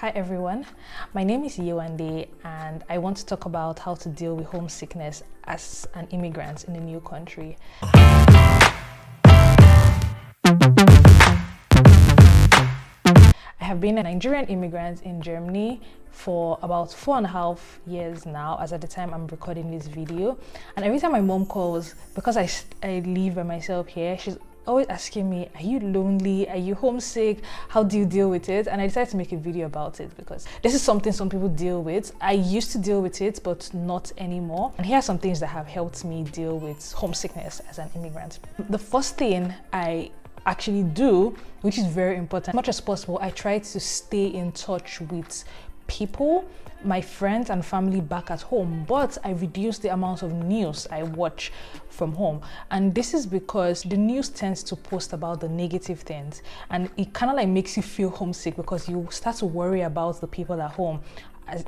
Hi everyone, my name is Yewande and I want to talk about how to deal with homesickness as an immigrant in a new country. I have been a Nigerian immigrant in Germany for about 4.5 years now, as at the time I'm recording this video. And every time my mom calls, because I live by myself here, she's always asking me, are you lonely? Are you homesick? How do you deal with it? And I decided to make a video about it because this is something some people deal with. I used to deal with it, but not anymore. And here are some things that have helped me deal with homesickness as an immigrant. The first thing I actually do, which is very important, as much as possible, I try to stay in touch with people, my friends and family back at home, but I reduce the amount of news I watch from home. And this is because the news tends to post about the negative things, and it kind of like makes you feel homesick because you start to worry about the people at home.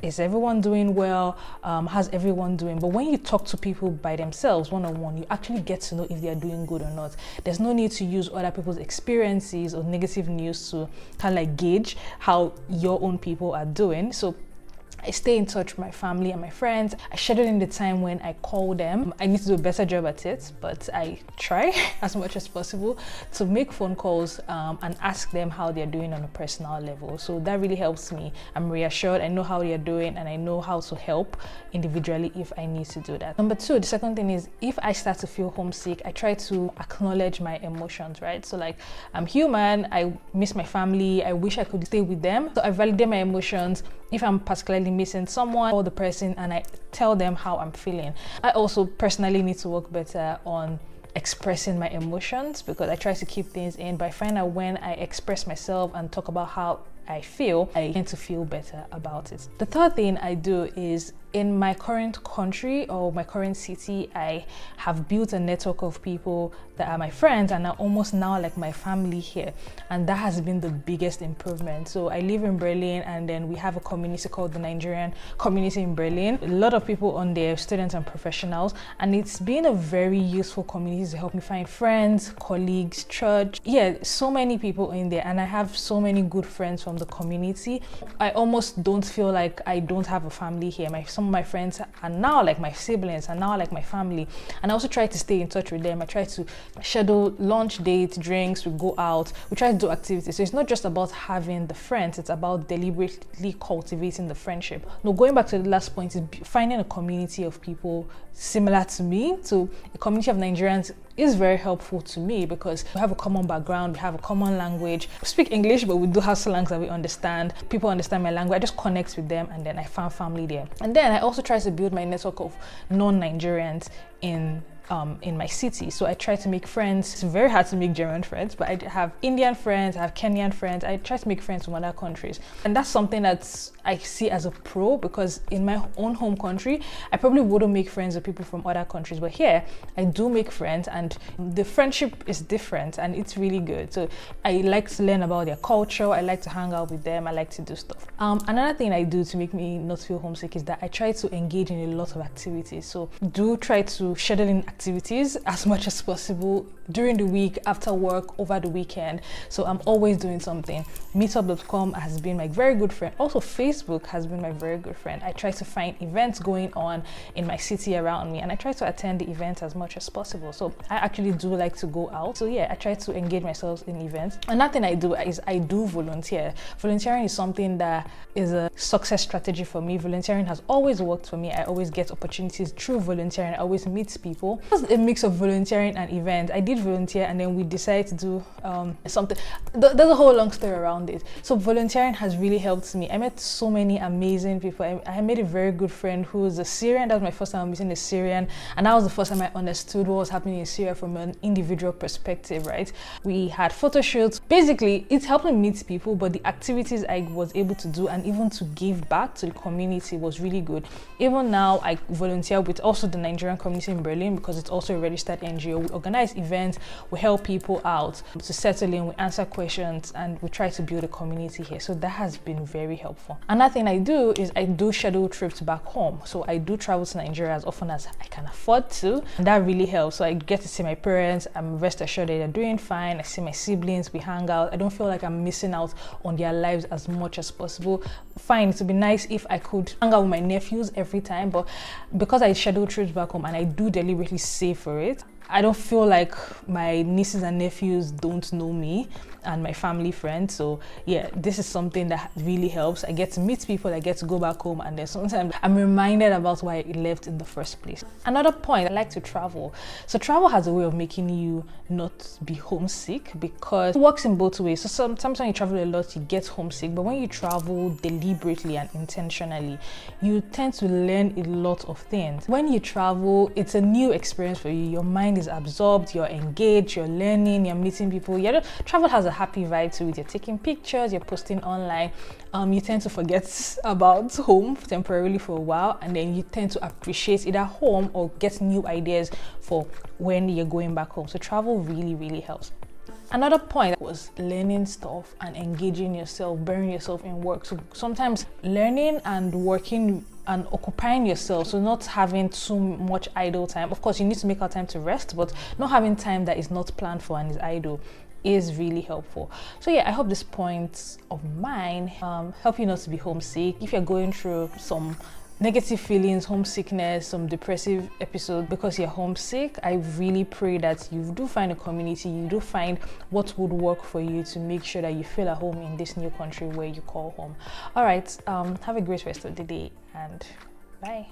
Is everyone doing well? How's everyone doing? But when you talk to people by themselves, one-on-one, you actually get to know if they are doing good or not. There's no need to use other people's experiences or negative news to kind of like gauge how your own people are doing. So I stay in touch with my family and my friends. I schedule in the time when I call them. I need to do a better job at it, but I try as much as possible to make phone calls and ask them how they're doing on a personal level. So that really helps me. I'm reassured, I know how they're doing, and I know how to help individually if I need to do that. Number two, the second thing is, if I start to feel homesick, I try to acknowledge my emotions, right? So like, I'm human, I miss my family, I wish I could stay with them. So I validate my emotions. If I'm particularly missing someone or the person, and I tell them how I'm feeling. I also personally need to work better on expressing my emotions because I try to keep things in, but I find out when I express myself and talk about how I feel, I tend to feel better about it. The third thing I do is, in my current country or my current city, I have built a network of people that are my friends and are almost now like my family here. And that has been the biggest improvement. So I live in Berlin, and then we have a community called the Nigerian community in Berlin. A lot of people on there, students and professionals. And it's been a very useful community to help me find friends, colleagues, church. Yeah, so many people in there. And I have so many good friends from the community. I almost don't feel like I don't have a family here. Some of my friends are now like my siblings, are now like my family, and I also try to stay in touch with them. I try to schedule lunch dates, drinks, we go out, we try to do activities. So it's not just about having the friends, it's about deliberately cultivating the friendship. Now, going back to the last point, is finding a community of people similar to me. So a community of Nigerians is very helpful to me because we have a common background, we have a common language. We speak English, but we do have slangs that we understand. People understand my language. I just connect with them, and then I found family there. And then I also try to build my network of non-Nigerians in my city. So I try to make friends. It's very hard to make German friends, but I have Indian friends, I have Kenyan friends. I try to make friends from other countries. And that's something that I see as a pro, because in my own home country, I probably wouldn't make friends with people from other countries. But here, I do make friends, and the friendship is different, and it's really good. So I like to learn about their culture. I like to hang out with them. I like to do stuff. Another thing I do to make me not feel homesick is that I try to engage in a lot of activities. So do try to schedule in activities as much as possible during the week, after work, over the weekend. So I'm always doing something. Meetup.com has been my very good friend. Also, Facebook has been my very good friend. I try to find events going on in my city around me, and I try to attend the events as much as possible. So I actually do like to go out. So yeah, I try to engage myself in events. Another thing I do is I do volunteer. Volunteering is something that is a success strategy for me. Volunteering has always worked for me. I always get opportunities through volunteering. I always meet people. It was a mix of volunteering and events. I did volunteer, and then we decided to do something. There's a whole long story around it. So volunteering has really helped me. I met so many amazing people. I made a very good friend who is a Syrian. That was my first time meeting a Syrian, and that was the first time I understood what was happening in Syria from an individual perspective, right? We had photo shoots. Basically, it's helped me meet people, but the activities I was able to do and even to give back to the community was really good. Even now, I volunteer with also the Nigerian community in Berlin because because it's also a registered NGO. We organize events, we help people out to settle in, we answer questions, and we try to build a community here. So that has been very helpful. Another thing I do is I do schedule trips back home. So I do travel to Nigeria as often as I can afford to, and that really helps. So I get to see my parents, I'm rest assured that they're doing fine. I see my siblings, we hang out. I don't feel like I'm missing out on their lives as much as possible. Fine, it would be nice if I could hang out with my nephews every time, but because I schedule trips back home and I do deliberately save for it, I don't feel like my nieces and nephews don't know me and my family friends. So yeah, this is something that really helps. I get to meet people, I get to go back home, and then sometimes I'm reminded about why I left in the first place. Another point, I like to travel. So travel has a way of making you not be homesick, because it works in both ways. So sometimes when you travel a lot, you get homesick, but when you travel deliberately and intentionally, you tend to learn a lot of things. When you travel, it's a new experience for you. Your mind is absorbed, you're engaged, you're learning, you're meeting people. Travel has a happy vibe to it. You're taking pictures, you're posting online. You tend to forget about home temporarily for a while, and then you tend to appreciate either home or get new ideas for when you're going back home. So travel really helps. Another point was learning stuff and engaging yourself, burying yourself in work. So sometimes learning and working and occupying yourself, so not having too much idle time. Of course, you need to make out time to rest, but not having time that is not planned for and is idle is really helpful. So yeah, I hope these points of mine help you not to be homesick. If you're going through some negative feelings, homesickness, some depressive episode because you're homesick, I really pray that you do find a community, you do find what would work for you to make sure that you feel at home in this new country where you call home. All right, have a great rest of the day, and bye.